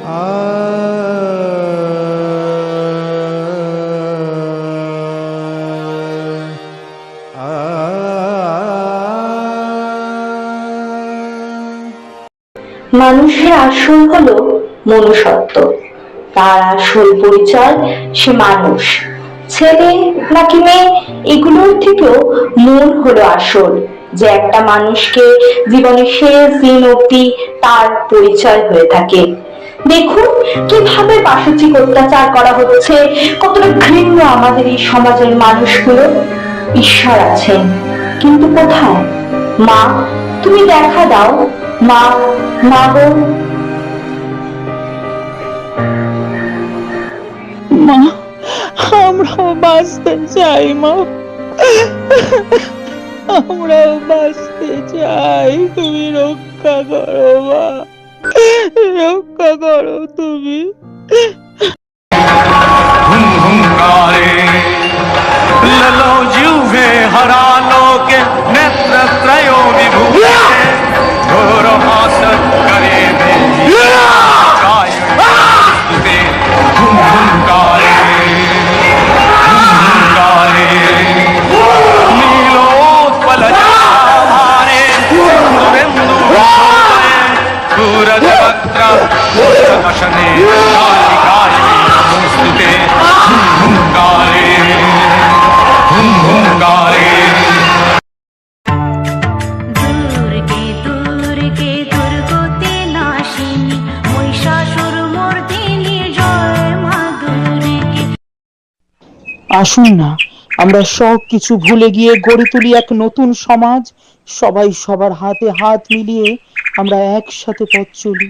মানুষের আসল হলো মনুষ্যত্ব, তার আসল পরিচয় সে মানুষ। ছেলে নাকি মেয়ে এগুলোর থেকেও মন হলো আসল, যে একটা মানুষকে জীবনের শেষ দিন অব্দি তার পরিচয় হয়ে থাকে। দেখুন কিভাবে পাশবিক অত্যাচার করা হচ্ছে, কতটা ঘৃণ্য আমাদের এই সমাজের মানুষগুলো। ঈশ্বর আছেন কিন্তু কোথায়? মা, তুমি দেখা দাও। মা, মা গো। মা, আমরাও বাঁচতে চাই মা, আমরাও বাঁচতে চাই। তুমি রক্ষা করো মা, রক্ষা করো তুমি। ललो जुवे हरालो के नेत्र त्रयो विभूते घोर हास करे स्तुते हुम हुंकारे नीलोत्पल जटाधारे सिंधुबिंदु सूरज वक्त्र वशने कालिकाय स्तुते हुम हुंकारे আসুন না, আমরা সব কিছু ভুলে গিয়ে গড়ে তুলি এক নতুন সমাজ। সবাই সবার হাতে হাত মিলিয়ে আমরা একসাথে পথ চলি।